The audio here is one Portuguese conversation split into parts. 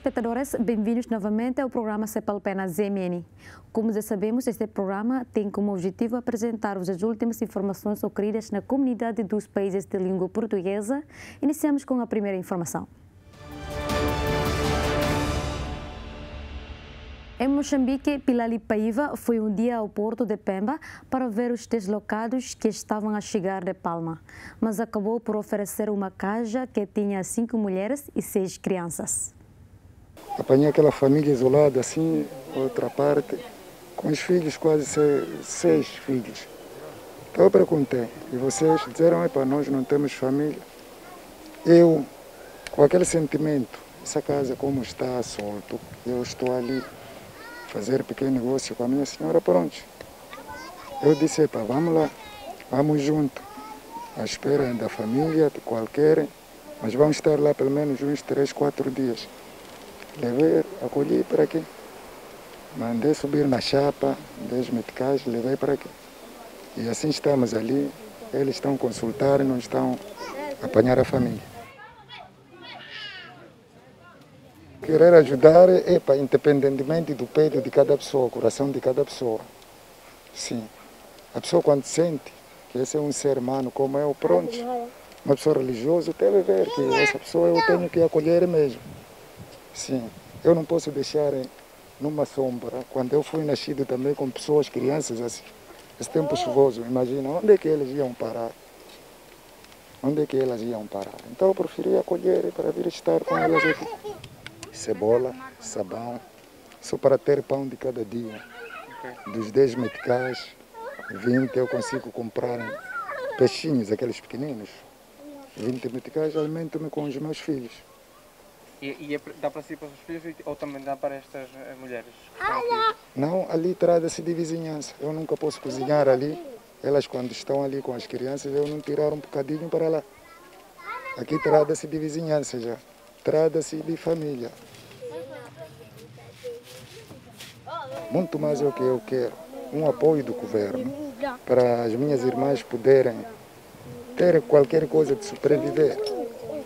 telespectadores, bem-vindos novamente ao programa Cepalpena ZMN. Como já sabemos, este programa tem como objetivo apresentar-vos as últimas informações ocorridas na comunidade dos países de língua portuguesa. Iniciamos com a primeira informação. Em Moçambique, Pilali Paiva foi um dia ao porto de Pemba para ver os deslocados que estavam a chegar de Palma, mas acabou por oferecer uma caixa que tinha 5 mulheres e 6 crianças. Apanhei aquela família isolada assim, outra parte, com os filhos, quase 6 filhos. Então eu perguntei, e vocês disseram, para nós não temos família. Eu, com aquele sentimento, essa casa como está solto, eu estou ali fazer pequeno negócio com a minha senhora, pronto. Eu disse, vamos lá, vamos junto, à espera da família, de qualquer, mas vamos estar lá pelo menos uns 3, 4 dias. Levei, acolhi para aqui, mandei subir na chapa, 10 meticais, levei para aqui. E assim estamos ali, eles estão a consultar, não estão a apanhar a família. Querer ajudar independentemente do peito de cada pessoa, o coração de cada pessoa. Sim. A pessoa quando sente que esse é um ser humano como eu, pronto, uma pessoa religiosa deve ver que essa pessoa eu tenho que acolher mesmo. Sim. Eu não posso deixar numa sombra. Quando eu fui nascido também com pessoas, crianças, assim, esse tempo chuvoso, imagina, onde é que eles iam parar? Onde é que elas iam parar? Então eu preferi acolher para vir estar com elas aqui. Cebola, sabão, só para ter pão de cada dia. Dos 10 meticais, 20 eu consigo comprar peixinhos, aqueles pequeninos. 20 meticais alimento-me com os meus filhos. E dá para si para os filhos ou também dá para estas mulheres? Não, ali trata-se de vizinhança. Eu nunca posso cozinhar ali. Elas quando estão ali com as crianças, eu não tirar um bocadinho para lá. Aqui trata-se de vizinhança já. Trata-se de família. Muito mais é o que eu quero. Um apoio do governo para as minhas irmãs poderem ter qualquer coisa de sobreviver.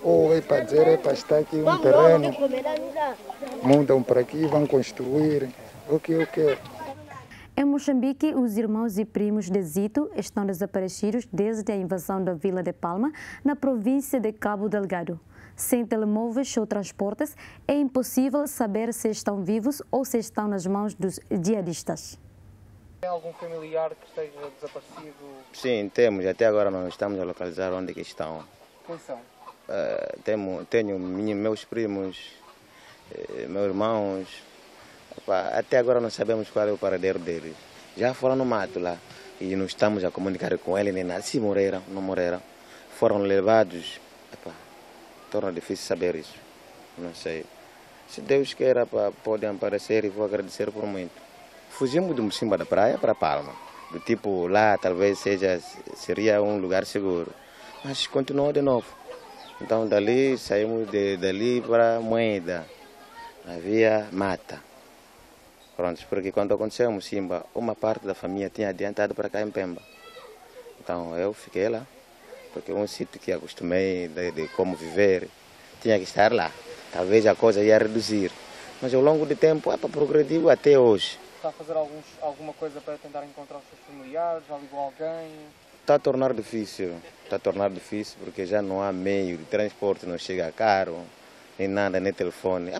Ou para dizer, está aqui um terreno, montam para aqui, vão construir. O que eu quero. Em Moçambique, os irmãos e primos de Zito estão desaparecidos desde a invasão da Vila de Palma, na província de Cabo Delgado. Sem telemóveis ou transportes, é impossível saber se estão vivos ou se estão nas mãos dos jihadistas. Tem algum familiar que esteja desaparecido? Sim, temos. Até agora não estamos a localizar onde é que estão. Quem são? Tenho meus primos, meus irmãos. Até agora não sabemos qual é o paradeiro deles. Já foram no mato lá e não estamos a comunicar com eles nem nada. Se morreram, não morreram. Foram levados. Torna difícil saber isso. Não sei. Se Deus queira, podem aparecer e vou agradecer por muito. Fugimos de Mocimba da praia para Palma. Do tipo, lá talvez seria um lugar seguro. Mas continuou de novo. Então dali saímos dali para Moeda. Havia mata. Pronto, porque quando aconteceu em Mocimba, uma parte da família tinha adiantado para cá em Pemba. Então eu fiquei lá. Porque é um sítio que acostumei de como viver, tinha que estar lá. Talvez a coisa ia reduzir. Mas ao longo do tempo, progrediu até hoje. Está a fazer alguma coisa para tentar encontrar os seus familiares? Já ligou alguém? Está a tornar difícil. Está a tornar difícil porque já não há meio de transporte, não chega caro, nem nada, nem telefone.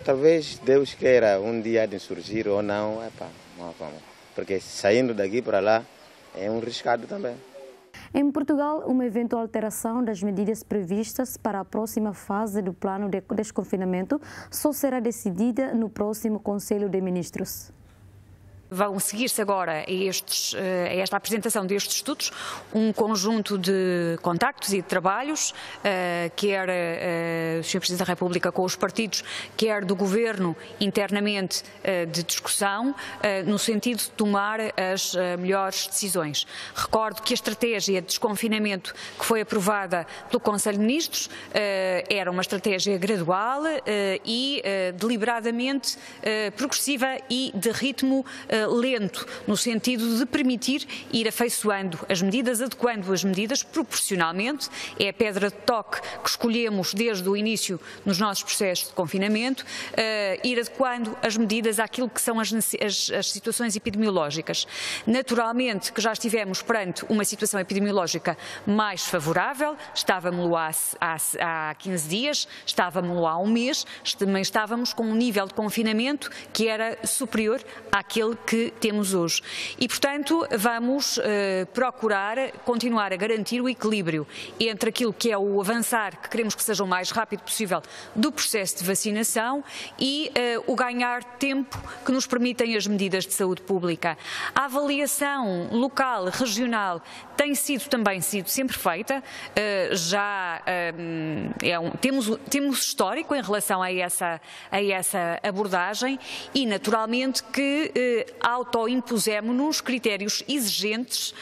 Talvez Deus queira um dia de surgir ou não. Porque saindo daqui para lá é um riscado também. Em Portugal, uma eventual alteração das medidas previstas para a próxima fase do plano de desconfinamento só será decidida no próximo Conselho de Ministros. Vão seguir-se agora a esta apresentação destes estudos um conjunto de contactos e de trabalhos, quer o Sr. Presidente da República com os partidos, quer do Governo internamente de discussão, no sentido de tomar as melhores decisões. Recordo que a estratégia de desconfinamento que foi aprovada pelo Conselho de Ministros era uma estratégia gradual e deliberadamente progressiva e de ritmo lento, no sentido de permitir ir afeiçoando as medidas, adequando as medidas proporcionalmente. É a pedra de toque que escolhemos desde o início nos nossos processos de confinamento, ir adequando as medidas àquilo que são as situações epidemiológicas. Naturalmente que já estivemos perante uma situação epidemiológica mais favorável, estávamos lá há 15 dias, estávamos lá há um mês, também estávamos com um nível de confinamento que era superior àquele que temos hoje. E, portanto, vamos procurar continuar a garantir o equilíbrio entre aquilo que é o avançar, que queremos que seja o mais rápido possível, do processo de vacinação e o ganhar tempo que nos permitem as medidas de saúde pública. A avaliação local, regional, tem sido também sempre feita, temos histórico em relação a essa abordagem e, naturalmente, que autoimpusemos-nos critérios exigentes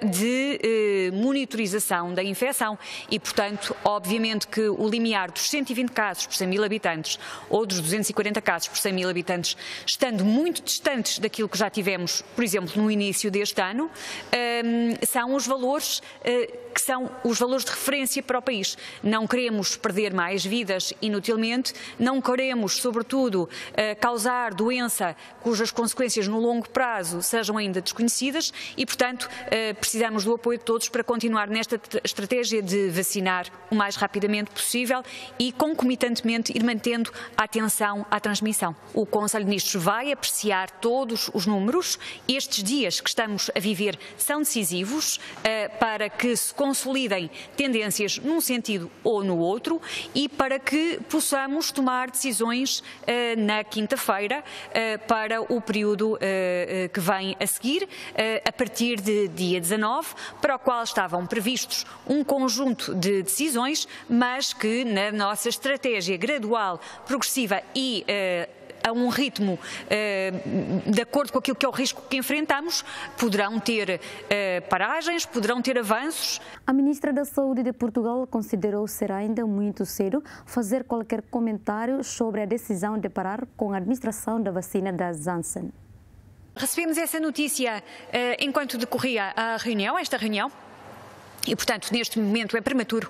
de monitorização da infecção e, portanto, obviamente que o limiar dos 120 casos por 100 mil habitantes ou dos 240 casos por 100 mil habitantes, estando muito distantes daquilo que já tivemos, por exemplo, no início deste ano, são os valores que são os valores de referência para o país. Não queremos perder mais vidas inutilmente, não queremos, sobretudo, causar doença cujas consequências no longo prazo sejam ainda desconhecidas e, portanto, precisamos do apoio de todos para continuar nesta estratégia de vacinar o mais rapidamente possível e, concomitantemente, ir mantendo a atenção à transmissão. O Conselho de Ministros vai apreciar todos os números. Estes dias que estamos a viver são decisivos para que se consolidem tendências num sentido ou no outro e para que possamos tomar decisões na quinta-feira para o período que vem a seguir, a partir de dia 19, para o qual estavam previstos um conjunto de decisões, mas que na nossa estratégia gradual, progressiva e a um ritmo de acordo com aquilo que é o risco que enfrentamos, poderão ter paragens, poderão ter avanços. A Ministra da Saúde de Portugal considerou ser ainda muito cedo fazer qualquer comentário sobre a decisão de parar com a administração da vacina da Janssen. Recebemos essa notícia enquanto decorria esta reunião. E, portanto, neste momento é prematuro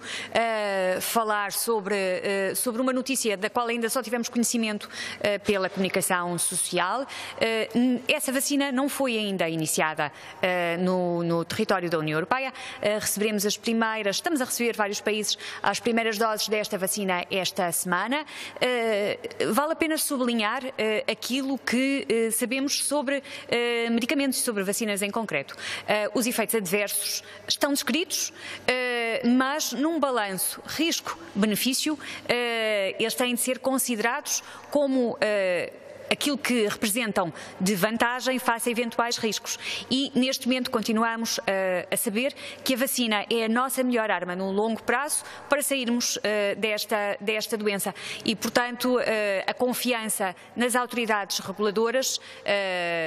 falar sobre uma notícia da qual ainda só tivemos conhecimento pela comunicação social. Essa vacina não foi ainda iniciada no território da União Europeia. Receberemos estamos a receber vários países as primeiras doses desta vacina esta semana. Vale a pena sublinhar aquilo que sabemos sobre medicamentos e sobre vacinas em concreto. Os efeitos adversos estão descritos, mas num balanço risco-benefício, eles têm de ser considerados como aquilo que representam de vantagem face a eventuais riscos. E, neste momento, continuamos a saber que a vacina é a nossa melhor arma no longo prazo para sairmos desta doença. E, portanto, a confiança nas autoridades reguladoras,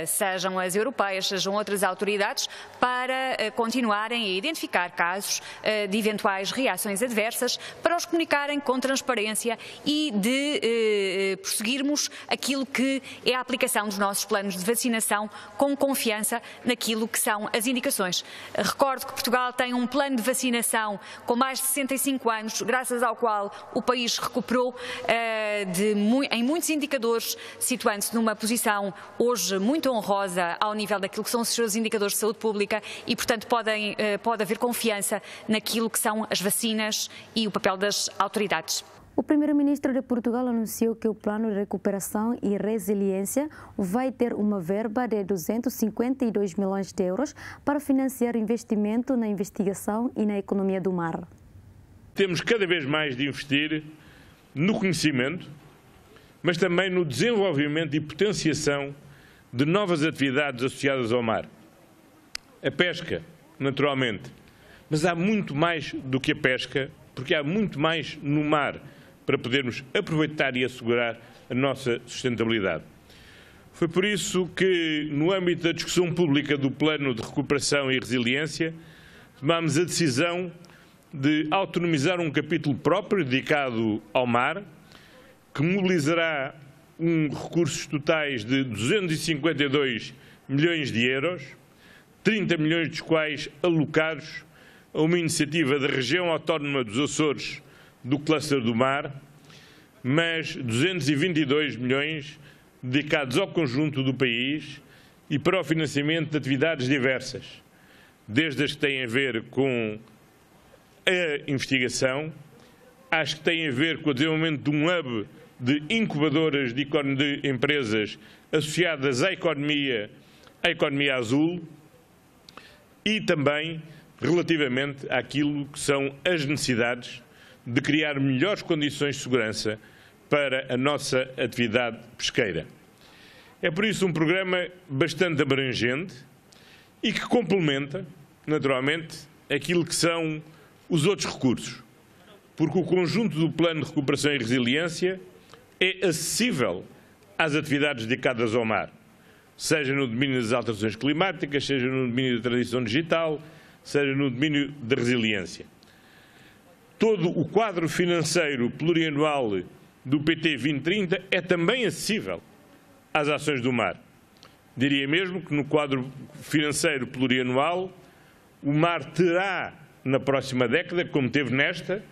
sejam as europeias, sejam outras autoridades, para continuarem a identificar casos de eventuais reações adversas, para os comunicarem com transparência e de prosseguirmos aquilo que é a aplicação dos nossos planos de vacinação com confiança naquilo que são as indicações. Recordo que Portugal tem um plano de vacinação com mais de 65 anos, graças ao qual o país recuperou em muitos indicadores, situando-se numa posição hoje muito honrosa ao nível daquilo que são os seus indicadores de saúde pública e, portanto, pode haver confiança naquilo que são as vacinas e o papel das autoridades. O primeiro-ministro de Portugal anunciou que o Plano de Recuperação e Resiliência vai ter uma verba de 252 milhões de euros para financiar investimento na investigação e na economia do mar. Temos cada vez mais de investir no conhecimento, mas também no desenvolvimento e potenciação de novas atividades associadas ao mar. A pesca, naturalmente, mas há muito mais do que a pesca, porque há muito mais no mar para podermos aproveitar e assegurar a nossa sustentabilidade. Foi por isso que, no âmbito da discussão pública do Plano de Recuperação e Resiliência, tomámos a decisão de autonomizar um capítulo próprio dedicado ao mar, que mobilizará recursos totais de 252 milhões de euros, 30 milhões dos quais alocados a uma iniciativa da região autónoma dos Açores do Cluster do Mar, mas 222 milhões dedicados ao conjunto do país e para o financiamento de atividades diversas, desde as que têm a ver com a investigação, às que têm a ver com o desenvolvimento de um hub de incubadoras de empresas associadas à economia azul e também relativamente àquilo que são as necessidades de criar melhores condições de segurança para a nossa atividade pesqueira. É por isso um programa bastante abrangente e que complementa, naturalmente, aquilo que são os outros recursos, porque o conjunto do Plano de Recuperação e Resiliência é acessível às atividades dedicadas ao mar, seja no domínio das alterações climáticas, seja no domínio da transição digital, seja no domínio da resiliência. Todo o quadro financeiro plurianual do PT 2030 é também acessível às ações do mar. Diria mesmo que no quadro financeiro plurianual o mar terá, na próxima década, como teve nesta,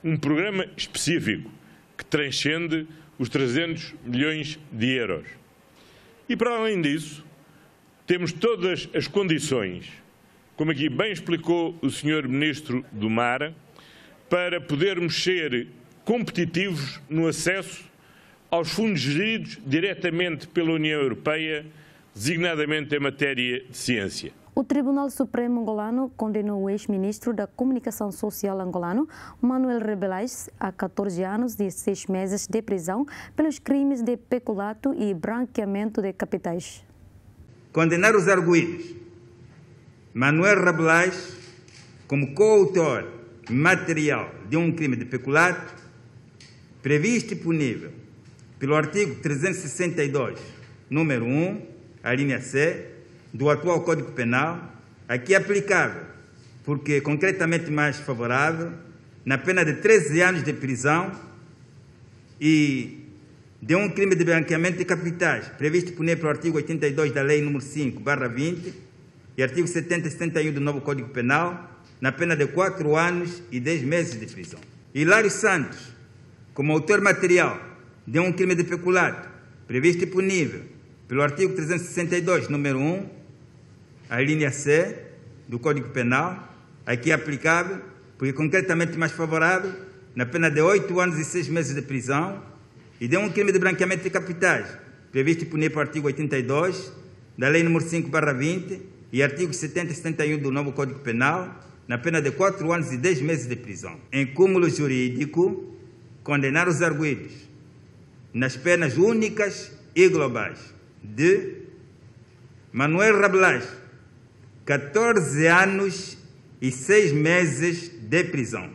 um programa específico que transcende os 300 milhões de euros. E, para além disso, temos todas as condições, como aqui bem explicou o Sr. Ministro do Mar, para podermos ser competitivos no acesso aos fundos geridos diretamente pela União Europeia, designadamente em matéria de ciência. O Tribunal Supremo angolano condenou o ex-ministro da Comunicação Social angolano, Manuel Rebelais, a 14 anos e 6 meses de prisão pelos crimes de peculato e branqueamento de capitais. Condenar os arguidos Manuel Rebelais como coautor material de um crime de peculato previsto e punível pelo artigo 362, número 1, a linha C, do atual Código Penal, aqui aplicável, porque concretamente mais favorável, na pena de 13 anos de prisão e de um crime de branqueamento de capitais, previsto e punível pelo artigo 82 da Lei nº 5/20 e artigo 70 e 71 do novo Código Penal, na pena de 4 anos e 10 meses de prisão. Hilário Santos, como autor material de um crime de peculato, previsto e punível pelo artigo 362, número 1, a linha C do Código Penal, aqui aplicável, porque concretamente mais favorável, na pena de 8 anos e 6 meses de prisão, e de um crime de branqueamento de capitais, previsto e punível pelo artigo 82 da Lei nº 5/20 e artigos 70 e 71 do novo Código Penal, na pena de 4 anos e 10 meses de prisão. Em cúmulo jurídico, condenar os arguidos nas penas únicas e globais de Manuel Rebelais, 14 anos e 6 meses de prisão.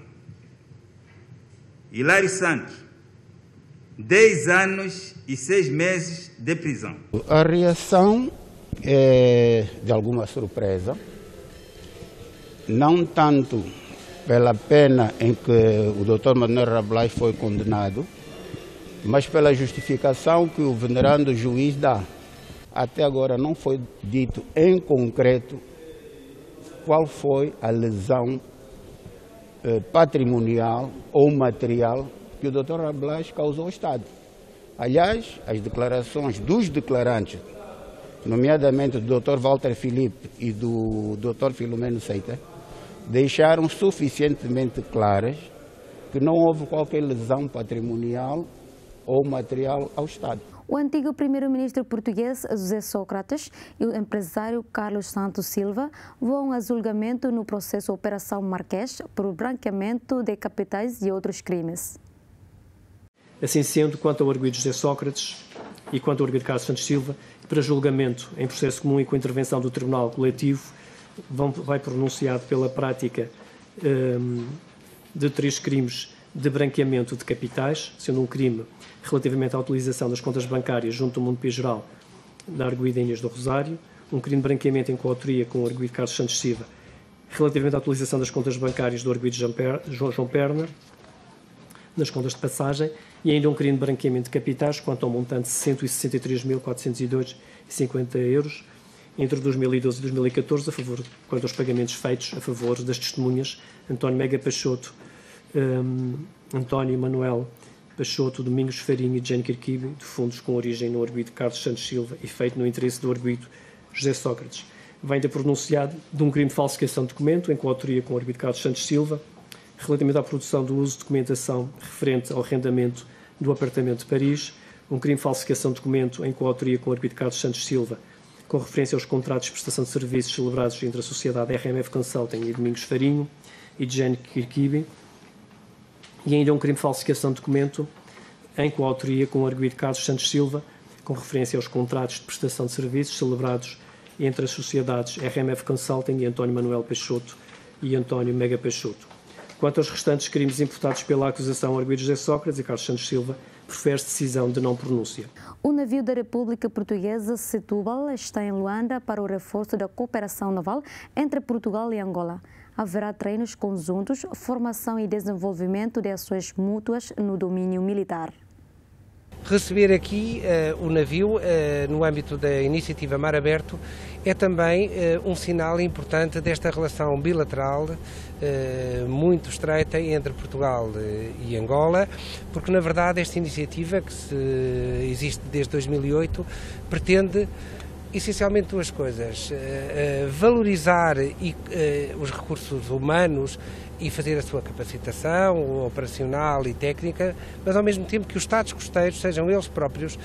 Hilário Santos, 10 anos e 6 meses de prisão. A reação é de alguma surpresa, não tanto pela pena em que o Dr. Manuel Rebelais foi condenado, mas pela justificação que o venerando juiz dá. Até agora não foi dito em concreto qual foi a lesão patrimonial ou material que o Dr. Rebelais causou ao Estado. Aliás, as declarações dos declarantes, nomeadamente do Dr. Walter Filipe e do Dr. Filomeno Seita, deixaram suficientemente claras que não houve qualquer lesão patrimonial ou material ao Estado. O antigo primeiro-ministro português José Sócrates e o empresário Carlos Santos Silva vão a julgamento no processo Operação Marquês por branqueamento de capitais e outros crimes. Assim sendo, quanto ao arguido José Sócrates e quanto ao arguido Carlos Santos Silva, para julgamento em processo comum e com intervenção do Tribunal Coletivo, vai pronunciado pela prática de 3 crimes de branqueamento de capitais, sendo um crime relativamente à utilização das contas bancárias junto do Mundo P geral da arguida Inês do Rosário, um crime de branqueamento em coautoria com o arguido Carlos Santos Silva, relativamente à utilização das contas bancárias do arguido João Perna, nas contas de passagem, e ainda um crime de branqueamento de capitais quanto ao montante de 163.402,50 euros, entre 2012 e 2014, quanto aos pagamentos feitos a favor das testemunhas António Mega Peixoto, António Manuel Peixoto, Domingos Farinha e Jane Kirkibe, de fundos com origem no arguido Carlos Santos Silva e feito no interesse do arguido José Sócrates. Vai ainda pronunciado de um crime de falsificação de documento, em coautoria com o arguido Carlos Santos Silva, relativamente à produção do uso de documentação referente ao arrendamento do apartamento de Paris, um crime de falsificação de documento em coautoria com o arguido Carlos Santos Silva, com referência aos contratos de prestação de serviços celebrados entre a sociedade RMF Consulting e Domingos Farinho e Jane Kirkibe, e ainda um crime de falsificação de documento em coautoria com o arguido Carlos Santos Silva, com referência aos contratos de prestação de serviços celebrados entre as sociedades RMF Consulting e António Manuel Peixoto e António Mega Peixoto. Quanto aos restantes crimes imputados pela acusação arguido José Sócrates e Carlos Santos Silva, prefere-se decisão de não pronúncia. O navio da República Portuguesa Setúbal está em Luanda para o reforço da cooperação naval entre Portugal e Angola. Haverá treinos conjuntos, formação e desenvolvimento de ações mútuas no domínio militar. Receber aqui o navio no âmbito da iniciativa Mar Aberto é também um sinal importante desta relação bilateral muito estreita entre Portugal e Angola, porque na verdade esta iniciativa, que existe desde 2008, pretende essencialmente duas coisas: valorizar os recursos humanos e fazer a sua capacitação operacional e técnica, mas ao mesmo tempo que os Estados costeiros sejam eles próprios,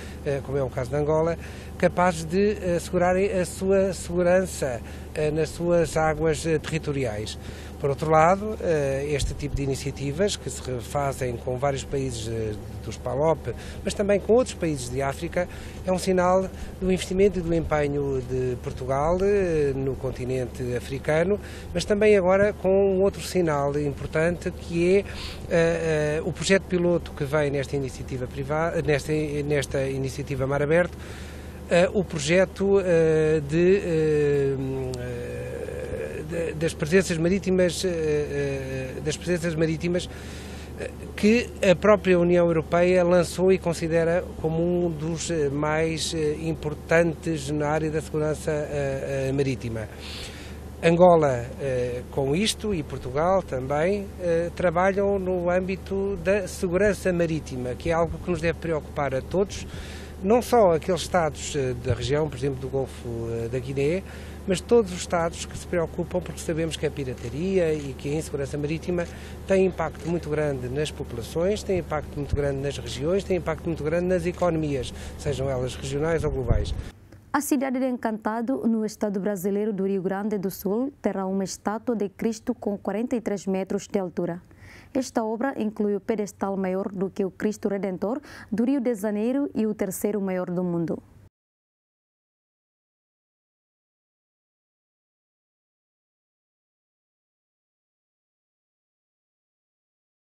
como é o caso de Angola, capazes de assegurarem a sua segurança nas suas águas territoriais. Por outro lado, este tipo de iniciativas, que se fazem com vários países dos PALOP, mas também com outros países de África, é um sinal do investimento e do empenho de Portugal no continente africano, mas também agora com um outro sinal importante, que é o projeto piloto que vem nesta iniciativa privada, nesta iniciativa Mar Aberto, o projeto das presenças marítimas que a própria União Europeia lançou e considera como um dos mais importantes na área da segurança marítima. Angola, com isto, e Portugal também, trabalham no âmbito da segurança marítima, que é algo que nos deve preocupar a todos, não só aqueles Estados da região, por exemplo, do Golfo da Guiné, mas todos os Estados que se preocupam, porque sabemos que a pirataria e que a insegurança marítima tem impacto muito grande nas populações, tem impacto muito grande nas regiões, tem impacto muito grande nas economias, sejam elas regionais ou globais. A cidade de Encantado, no estado brasileiro do Rio Grande do Sul, terá uma estátua de Cristo com 43 metros de altura. Esta obra inclui o pedestal maior do que o Cristo Redentor do Rio de Janeiro e o terceiro maior do mundo.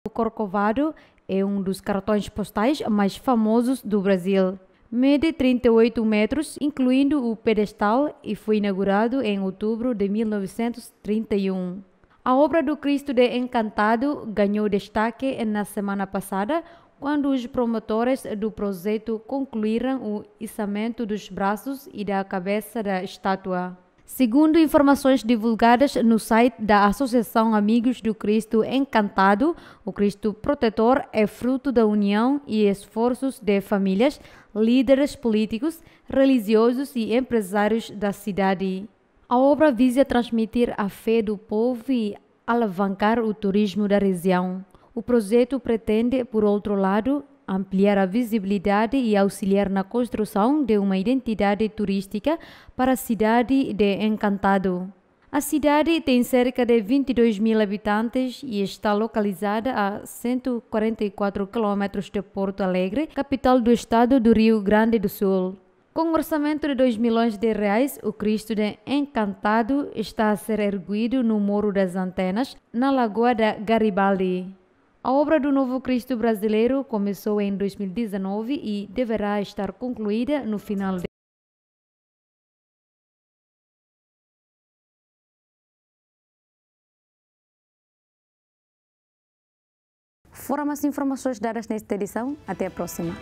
O Corcovado é um dos cartões postais mais famosos do Brasil. Mede 38 metros, incluindo o pedestal, e foi inaugurado em outubro de 1931. A obra do Cristo de Encantado ganhou destaque na semana passada, quando os promotores do projeto concluíram o içamento dos braços e da cabeça da estátua. Segundo informações divulgadas no site da Associação Amigos do Cristo Encantado, o Cristo Protetor é fruto da união e esforços de famílias, líderes políticos, religiosos e empresários da cidade. A obra visa transmitir a fé do povo e alavancar o turismo da região. O projeto pretende, por outro lado, ampliar a visibilidade e auxiliar na construção de uma identidade turística para a cidade de Encantado. A cidade tem cerca de 22 mil habitantes e está localizada a 144 quilômetros de Porto Alegre, capital do estado do Rio Grande do Sul. Com um orçamento de 2 milhões de reais, o Cristo de Encantado está a ser erguido no Morro das Antenas, na Lagoa da Garibaldi. A obra do novo Cristo brasileiro começou em 2019 e deverá estar concluída no final de Foram as informações dadas nesta edição. Até a próxima.